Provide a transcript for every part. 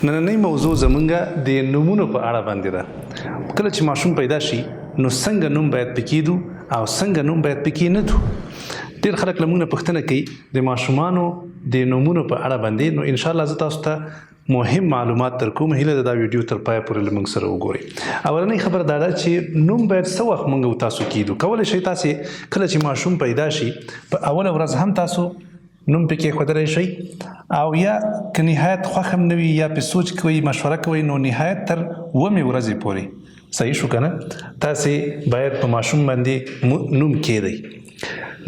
نننۍ موضوع زمونږه د نومونو په اړه باندې ده. کله چې ماشوم پیدا شي نو څنګه نوم باید پکې دو او څنګه نوم باید پکې نه دو. ډېر خلک له موږ نه پوښتنه کوي د ماشومانو د نومونو په اړه باندې. نو انشاءالله زه تاسو ته مهم معلومات درکوم. هیله ده دا ویډیو تر پایه پورې له موږ سره وګورئ. اولنۍ خبره دا ده چې نوم باید څه وخت موږ او تاسو کیدو. کولی شئ تاسې کله چې ماشوم پیدا شي په اوله ورځ هم تاسو نوم پکې ښودلی شئ، او یا که نهایت خوښ هم نه وي یا پې سوچ کوئ مشوره کوئ نو نهایت تر 8مې ورځې پورې صحیح شو که نه تاسې باید په ماشوم باندې نوم کیدئ.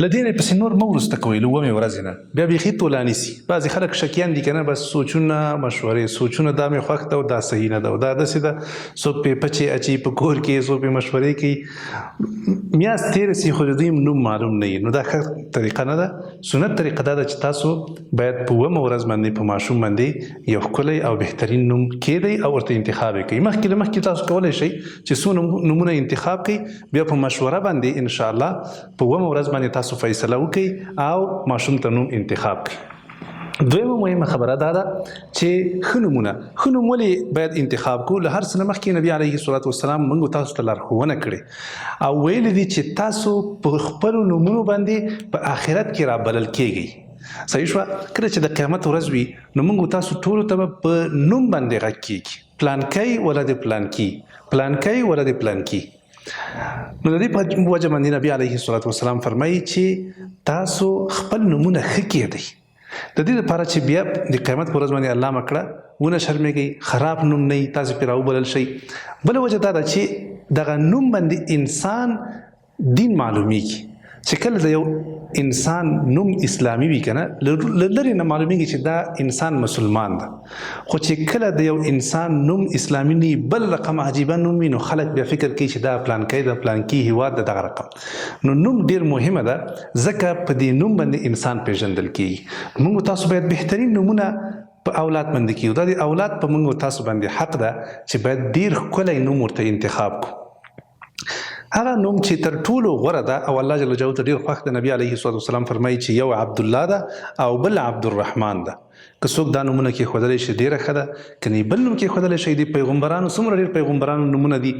له دې نه پسې نور مه وروسته کوئ له 8مې ورځې نه، بیا بیخي طوله نیسي. بعضې خلک شکیان دي که نه، بس سوچونه مشورې سوچونه دا مې خوښ ده او دا صحیح نه ده او دا داسې ده. څوک پې پچې اچي په کور کې، څوک پې مشورې کوي، میاشت تېره سي خو د دوی نوم معلوم نه وي. نو دا ښه طریقه نه ده. سنت طریقه دا ده چې تاسو باید په 8مه ورځ باندې په ماشوم باندې یو ښکلی او بهترین نوم کیدئ او ورته انتخاب یې کوئ. مخکې له مخکې تاسو کولی شئ چې څو نومونه انتخاب کړئ، بیا په مشوره باندې انشاءالله په 8مه ورځ باندې تاسو فیصله وکړئ او ماشوم ته نوم انتخاب کړئ. دویمه مهمه خبره دا ده چې ښه نومونه، ښه نوم ولې باید انتخاب کړو. له هر څه نه مخکې نبي علیه الصلاة والسلام موږ تاسو ته لارښوونه کړې او ویلي دي چې تاسو په خپلو نومونو باندې په آخرت کې رابلل کیږئ. صحیح شوه. کله چې د قیامت ورځ وي نو موږ تاسو ټولو ته به په نوم باندې غږ کیږي، پلانکی ولد پلانکي، پلانکی ولد پلانکي. نو د دې په وجه باندې نبي علیه الصلاة والسلام فرمایي چې تاسو خپل نومونه ښه کیدئ، د دې لپاره چې بیا د قیامت په ورځ باندې الله مکړه ونه شرمېږئ، خراب نوم نه وي، تاسې پرې راوبلل شئ. بله وجه دا ده چې دغه نوم باندې انسان دین معلومیږي. چې کله د یو انسان نوم اسلامي وي که نه، له لرې نه معلومیږي چې دا انسان مسلمان ده. خو چې کله د یو انسان نوم اسلامي نه وي، بل رقم عجیبه نوم وي، نو خلک بیا فکر کوي چې دا پلانکی ده، پلانکي هیواد ده، دغه رقم. نو نوم ډېر مهمه ده، ځکه په دې نوم باندې انسان پیژندل کیږي. موږ تاسو باید بهترین نومونه په اولاد باندې کیو. دا د اولاد په موږ تاسو باندې حق ده چې باید ډېر ښکلی نوم ورته انتخاب کړو. هغه نوم چې تر ټولو غوره ده او الله جل جلاله ته ډېر خوښ ده، نبي علیه الصلاة والسلام فرمایي چې یو عبدالله ده او بل عبدالرحمن ده. که څوک دا نومونه کېښودلی شي ډېره ښه ده، که نه بل نوم کېښودلی شي. د پیغمبرانو څومره ډېر پیغمبرانو نومونه دي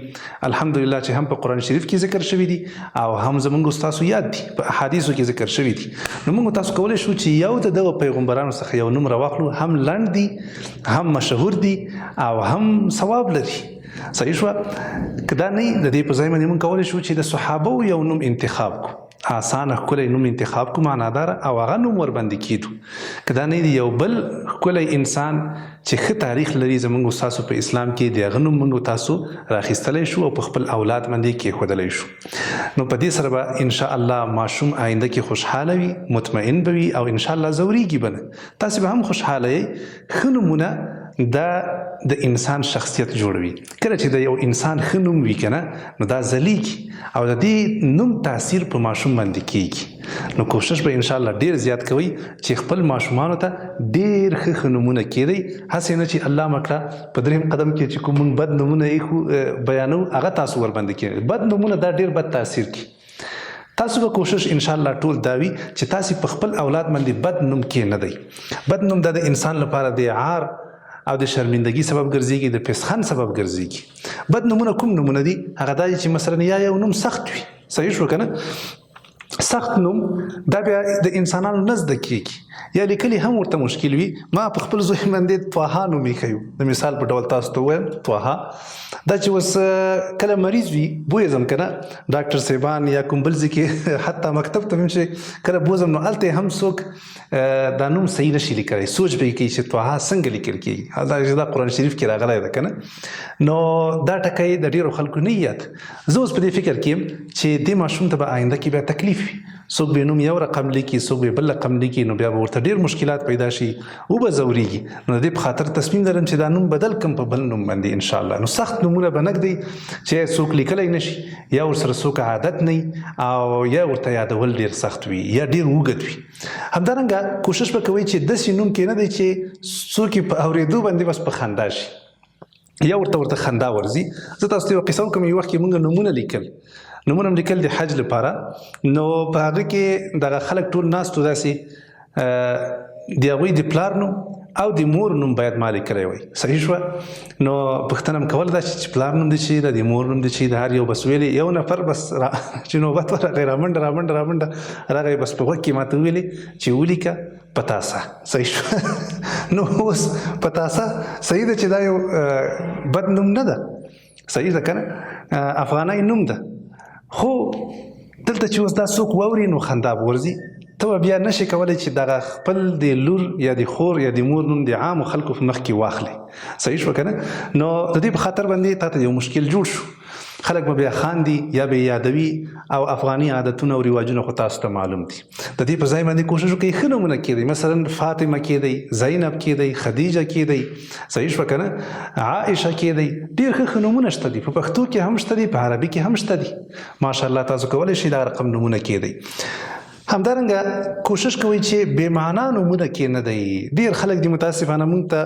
الحمدلله چې هم په قرآن شریف کې ذکر شوي دي او هم زموږ ستاسو یاد دي، په احادیثو کې ذکر شوي دي. نو موږ تاسو کولی شو چې یو د دغه پیغمبرانو څخه یو نوم راواخلو، هم لنډ دي، هم مشهور دي او هم ثواب لري. صحیح شوه. که دا نه د دې په ځای باندې موږ کولی شو چې د صحابو یو نوم انتخاب کړو، اسانه ښکلی نوم انتخاب کړو، معناداره، او هغه نوم ورباندې کیدو. که دا نه دی یو بل ښکلی انسان چې ښه تاریخ لري زموږ ستاسو په اسلام کې، د هغه نوم موږ تاسو راخیستلی شو او په خپل اولاد باندې کېښودلی شو. نو په دې سره به انشاءالله ماشوم آینده کې خوشحاله وي، مطمئن به وي او انشاءالله ځورېږي به نه. تاسې به هم خوشحاله یئ. ښه نومونه دا د انسان شخصیت جوړوي. کله چې د یو انسان ښه نوم وي که نه، نو دا ځلیږي او د دې نوم تاثیر په ماشوم باندې کیږي. نو کوشش به انشاءالله ډېر زیات کوئ چې خپل ماشومانو ته ډېر ښه نومونه کیدئ. هسې نه چې الله مکړه په 3م قدم کې چې کوم موږ بد نومونه بیانو هغه تاسو ورباندې کیدئ. بد نومونه دا ډېر بد تاثیر کوي. تاسو به کوشش انشاءالله ټول دا وي چې تاسې په خپل اولاد باندې بد نوم کېنږدئ. بد نوم دا د انسان لپاره د عار او د شرمندګي سبب ګرځېږي، د پسخند سبب ګرځېږي. بد نومونه کوم نومونه دي؟ هغه دا دي چې مثلا یا یو نوم سخت وي. صحیح شو که نه؟ سخت نوم دا بیا د انسانانو نه زده کېږي، یا لیکلي هم ورته مشکل وي. ما په خپل زوی باندې طاها نوم ایښی و، د مثال په ډول تاسو ته ووایم طاها. دا چې اوس کله مریض وي بویځم که نه، ډاکټر صاحبان یا کوم بل ځای کې حتی مکتب ته هم چې کله بوځم نو هلته هم څوک دا نوم صحیح نشي لیکلی، سوچ به یې کوي چې طاها څنګه لیکل کېږي. دا قرآن شریف کې راغلی ده که نه. نو دا ټکی د ډېرو خلکو نه یاد. زه اوس په دې فکر کې یم چې دې ماشوم ته به آینده کې بیا تکلیف وي. څوک به نوم یو رقم لیکي، څوک به بل رقم لیکي، نو بیا به ورته ډېر مشکلات پیدا شي او به ځورېږي. نو د دې په خاطر تصمیم لرم چې دا نوم بدل کړم په بل نوم باندې انشاءالله. نو سخت نومونه به نه ږدئ چې څوک لیکلی نه شي، یا ورسره څوک عادت نه وي او یا ورته یادول ډېر سخت وي یا ډېر اوږد وي. همدارنګه کوشش به کوئ چې داسې نوم کېنږدئ چې څوک یې په اورېدو باندې بس په خندا شي یا ورته خندا ورځي. زه تاسو ته یوه قصه وکړم. یو وخت کې موږ نومونه لیکل د حج لپاره. نو په هغه کې دغه خلک ټول ناست و، داسې د هغوی د پلار نوم او د مور نوم باید ما لیکلی وي. صحیح شوه؟ نو پوښتنه م کوله دا چې پلار نوم دې چې د مور نوم دې چې د هر یو بس ویلې یو نفر بس چې نوبت ورغی رامنډه راغی بس په غوږ کې ما ته ویلې چې ولیکه پتاسه. صحیح شوه؟ نو اوس پتاسه صحیح ده چې دا یو بد نوم نه ده، صحیح ده که نه؟ افغاني نوم ده، خو دلته چې اوس دا څوک واوري نو خندا به ورځي. ته بیا نشي کولی چې دغه خپل د لور یا د خور یا د مور نوم د عامو خلکو په مخ کې واخلي. صحیح شوه که نه؟ نو د دې په خاطر باندې تا ته یو مشکل جوړ شو، خلک به بیا خاندي یا به یادوي، او افغاني عادتونه او رواجونه خو تاسو ته معلوم دي. د دې په ځای باندې کوشش وکړئ ښه نومونه کېدئ، مثلا فاطمه کېدئ، زینب کېدئ، خدیجه کېدئ. صحیح شوه که نه؟ عائشه کېدئ. ډېر ښه نومونه شته دي، په پښتو کې هم شته دي، په عربي کې هم شته دي. ماشاءالله تاسو کولی شئ دا رقم نومونه کېدئ. همدارنګه کوشش کوئ چې بې معنا نومونه کې نه دی. ډېر خلک دي متاسفانه موږ ته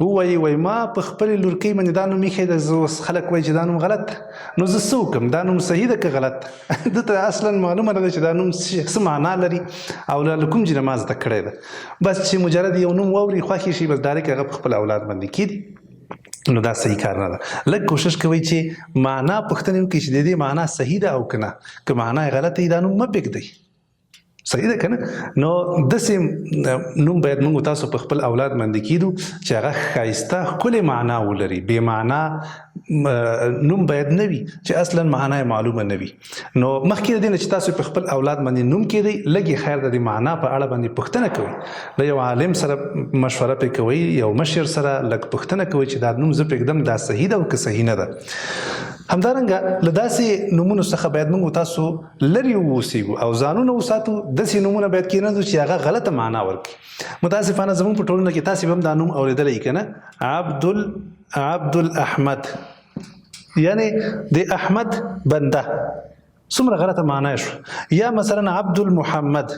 ووایي ما په خپلې لورکۍ باندې دا نوم ایښی دی، زه اوس خلک وایي چې دا نوم غلط ده. نو زه څه وکړم؟ دا نوم صحیح ده که غلط ده؟ ده ته اصلا معلومه نه ده چې دا نوم څه معنا لري او له کوم ځای نه ما زده کړی ده. بس چې مجرد یو نوم واوري خوښې شي، بس ډایرکټ هغه په خپل اولاد باندې کېږي. نو دا صحیح کار نه ده. لږ کوشش کوئ چې معنا پوښتنې وکړئ چې د دې معنا صحیح ده او که نه. که معنا یې غلطه وي دا نوم مه پرېږدئ. صحیح ده که نه؟ نو داسې نوم باید موږ تاسو په خپل اولاد باندې کېدو چې هغه ښایسته ښکلې معنا ولري. بې معنا نوم باید نه وي چې اصلا معنا یې معلومه نه وي. نو مخکې د دې نه چې تاسو په خپل اولاد باندې نوم کېدئ، لږ یې خیر د دې معنا په اړه باندې پوښتنه کوئ، له یو عالم سره مشوره پرې کوئ، یو مشر سره لږ پوښتنه کوئ چې دا نوم زه پرېږدم دا صحیح ده او که صحیح نه ده. همدارنګه له داسې نومونو څخه باید موږ تاسو لرې واوسیږو او ځانونه وساتو. داسې نومونه باید کېنږدو چې هغه غلطه معنا ورکړي. متاسفانه زموږ په ټولنه کې تاسې به هم دا نوم اورېدلی که نه؟ عبدالاحمد، یعنې د احمد بنده، څومره غلطه معنا یې شوه. یا مثلا عبدالمحمد،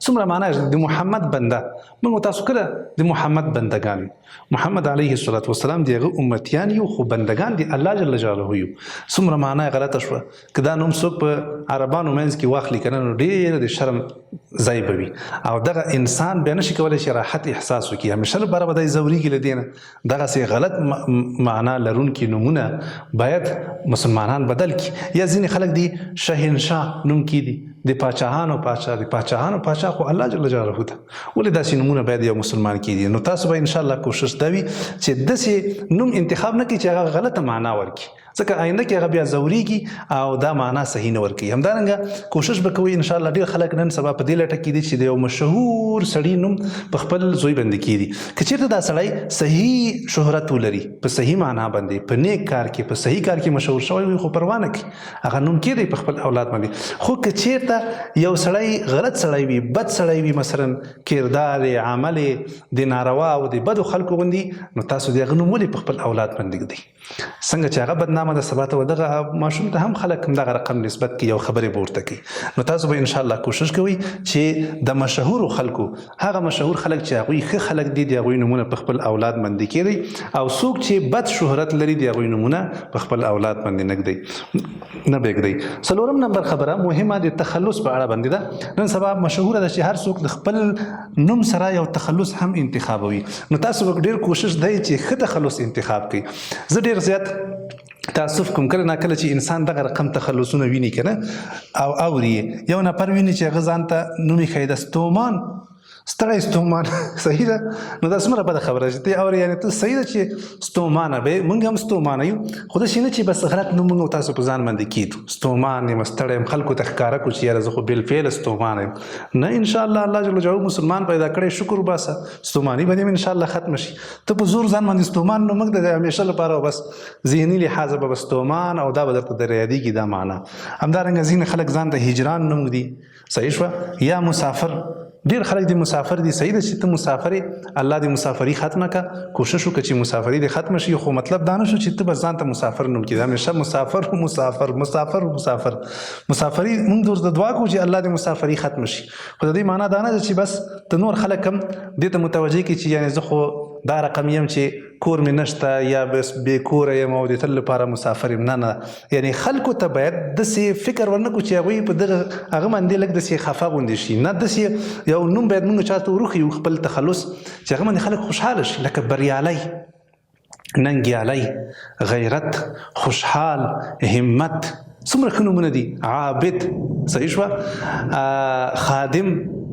څومره معنا یې د محمد بنده. موږ تاسو کله د محمد بندگان، محمد علیه الصلاة والسلام د هغه امتیان یو، خو بندگان د الله جل جلاله یو. څومره معنا یې غلطه شوه. که دا نوم څوک په عربانو منځ کې واخلي که نه، نو ډېره د شرم ځای به وي، او دغه انسان بیا نشي کولی چې راحت احساس وکړي. همیشه لپاره به دی ځورېږي له دې نه. دغسې غلط معنا لرونکي نومونه باید مسلمانان بدل کړي. یا ځینې خلک دي شهنشاه نوم کېدي، د پاچاهانو پاچا، د پاچاهانو پاچا خو الله جل جلاله ته. ولې داسې نومونه باید یو مسلمان کېدي؟ نو تاسو به انشاءالله کوشش دا وي چې داسې نوم انتخاب نه کړي چې هغه غلطه معنا ورکړي، ځکه آینده کې هغه بیا ځورېږي او دا معنا صحیح نه ورکوي. همدارنګه کوشش به کوئ انشاءالله. ډېر خلک نن سبا په دې لټه کې دي چې د یو مشهور سړي نوم په خپل زوی باندې کېږي. که چېرته دا سړی صحیح شهرت ولري، په صحیح معنا باندې، په نیک کار کې، په صحیح کار کې مشهور شوی وي، خو پروا نه کوي، هغه نوم کېږي په خپل اولاد باندې. خو که چېرته یو سړی غلط سړی وي، بد سړی وي، مثلا کردار عمل د ناروا او د بدو خلکو غوندي، نو تاسو د هغه نوم ولې په خپل اولاد باندې ږدئ؟ څنګه چې هغه بدنامه ده، سبا ته دغه ماشوم ته هم خلک همدغه رقم نسبت کوي، یو خبرې به ورته کوي. نو تاسو به انشاءالله کوشش کوئ چې د مشهورو خلکو، هغه مشهور خلک چې هغوی ښه خلک دي، د هغوی نومونه په خپل اولاد باندې کېږدئ، او څوک چې بد شهرت لري د هغوی نومونه په خپل اولاد باندې نه پرېږدئ. څلورم نمبر خبره مهمه د تخلص په اړه باندې ده. نن سبا مشهوره ده چې هر څوک د خپل نوم سره یو تخلص هم انتخابوي. نو تاسو به ډېر کوشش دی چې ښه تخلص انتخاب کړئ. زه ډېر زیات تاسف کوم کله ناکله چې انسان دغه رقم تخلصونه ویني که نه، او اوري یو نفر ویني چې هغه ځان ته نوم یې ښایي د ستومان، ستړی ستومان. صحیح ده؟ نو دا څومره بده خبره چې ته اورې، یعنې ته صحیح ده چې ستومانه به موږ هم ستومانه یو، خو داسې نه چې بس غلط نوم موږ تاسو په ځان باندې کېدو. ستومان یم، ستړی یم، خلکو ته ښکاره کړو چې یاره زه خو بالفعل ستومانه یم. نه، انشاءالله الله جل جلاله مسلمان پیدا کړی، شکر وباسه، ستوماني به دې انشاءالله ختمه شي. ته په زور ځان باندې ستومان نو موږ د همیشه لپاره بس ذهني لحاظه به ستومان، او دا به درته در یادېږي دا معنا. همدارنګه ځینې خلک ځان ته هجران نوم ږدي. صحیح شوه؟ یا مسافر، ډېر خلک د مسافر دي. صحیح ده چې ته مسافر یې، الله دې مسافري ختمه کړه. کوشش وکړه چې مسافري دې ختمه شي، خو مطلب دا نه شو چې ته بس ځان ته مسافر نوم کړې. همیشه مسافري موږ ورته دعا کوو چې الله دې مسافري ختمه شي، خو د دې معنا دا نه ده چې بس ته نور خلک هم دې ته متوجه کړي چې یعنې زه خو دا رقم یم چې کور مې نشته یا بس بې کوره یم او د تل لپاره مسافر یم. نه یعنې خلکو ته باید داسې فکر ورنه کړو چې هغوی په دغه هغه باندې لږ داسې خفه غوندې شي. نه داسې یو نوم باید موږ چا ته وروښیو خپل تخلص چې هغه باندې خلک خوشحاله شي، لکه بریالی، ننګیالی، غیرت، خوشحال، همت، څومره ښه نومونه دي. عابد، صحیح شوه، خادم،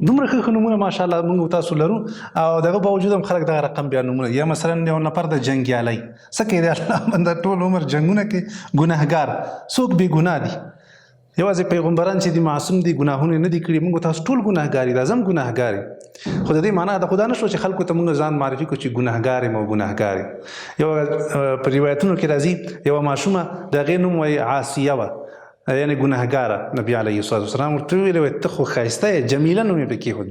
دومره ښه نومونه ماشاءالله موږ تاسو لرو او دغه باوجود هم خلک دغه رقم بیا نومونه. یا مثلا یو نفر د جنګیالی، څه کوي دی الله بنده ټول عمر جنګونه کوي، ګناهګار، څوک بې ګناه دي؟ یوازې پیغمبران چې دي معصوم دي، ګناهونه نه دي کړي. موږ تاسو ټول ګناهګار یو، زه هم ګناهګار یم. خو د دې معنا د خدا نه شو چې خلکو ته موږ ځان معرفي کړو چې ګناهګار یم او ګناهګار یم. یو په روایتونو کې راځي یوه ماشومه د هغې نوم وایي عاصیه وه، یعنې ګناهګاره. نبي علیه الصلاة والسلام ورته وویلې وایي ته خو ښایسته یې، جمیله نوم یې پرې کېښود.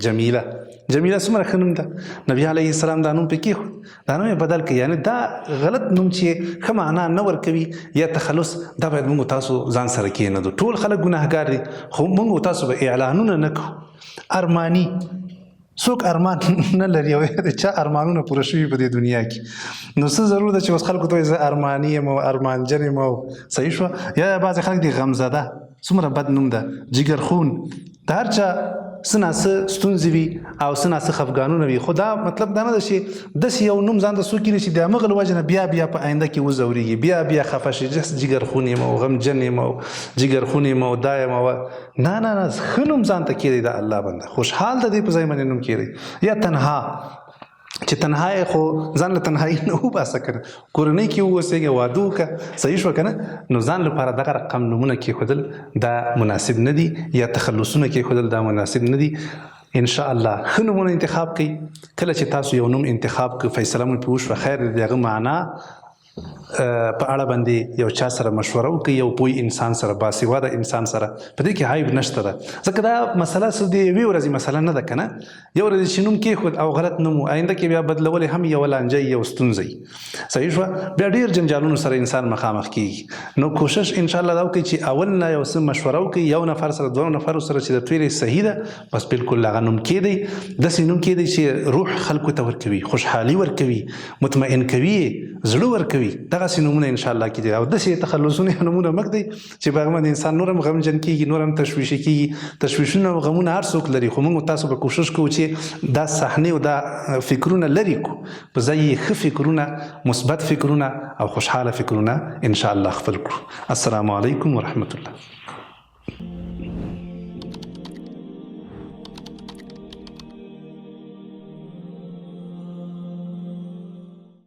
جمیله څومره ښه نوم ده. نبي علیه السلام دا نوم پرې کېښود، دا نوم یې بدل کړي. یعنې دا غلط نوم چې ښه معنا نه ورکوي یا تخلص، دا باید موږ تاسو ځان سره کېنږدو. ټول خلک ګناهګار دي خو موږ تاسو به اعلانونه نه کوو. ارماني، څوک ارمان نه لري او د چا ارمانونه پوره شوي په دې دنیا کې. نو څه ضرور ده چې اوس خلکو ته وایي زه ارماني یم او ارمانجن یم او صحیح شوه. یا بعضې خلک دي غمزده، څومره بد نوم ده. جګرخون، د هر چا څه ناڅه ستونزې وي او څه ناڅه خفګانونه وي. خو دا مطلب دا نه ده چې داسې یو نوم ځان ته څوک کړي چې د همغه له وجې نه بیا په آینده کې وځورېږي، بیا خفه شي، جګرخون یم او غمجن یم او جګرخون یم او دا یم او نه ښه نوم ځان ته کېدی د الله بنده، خوشحال د دې په ځای باندې نوم کېدی. یا تنها، چې تنها یې خو ځان له تنهایي نه وباسه که نه، کورنۍ کې واوسېږه، واده وکړه، صحیح شوه که نه. نو ځان لپاره دغه رقم نومونه کېښودل دا مناسب نه دي، یا تخلصونه کېښودل دا مناسب نه دي. انشاءالله ښه نومونه انتخاب کړئ. کله چې تاسو یو نوم انتخاب کړئ فیصله مو پرې وشوه، خیر د هغه معنا په اړه باندې یو چا سره مشوره وکړئ، یو پوه انسان سره، باسواده انسان سره. په دې کې عیب نشته ده، ځکه دا مسله څه د یوې ورځې مسله نه ده که نه. یو ورځ چې نوم کېښود او غلط نوم و، آینده کې بیا بدلول هم یوه لانجه یو ستونزه، صحیح شوه، بیا ډېر جنجالونو سره انسان مخامخ کېږي. نو کوشش انشاءالله دا وکړئ چې اول نه یو څه مشوره وکړئ، یو نفر سره، دوه نفرو سره چې درته ویلې صحیح ده، بس بالکل هغه نوم کېدی. داسې نوم کېدی چې روح خلکو ته ورکوي، خوشحالي ورکوي، مطمئن کوي، زړه ورکوي. دغسې نومونه انشاءالله کېدی. او داسې تخلصونه نومونه مږدئ چې په هغه باندې انسان نور هم غمجن کېږي، نور هم تشویشي کېږي. تشویشونه او غمونه هر څوک لري، خو موږ تاسو به کوشش کوو چې دا صحنې او دا فکرونه لرې کړو، په ځای یې ښه فکرونه، مثبت فکرونه او خوشحاله فکرونه انشاءالله خپل کړو. السلام علیکم ورحمة الله.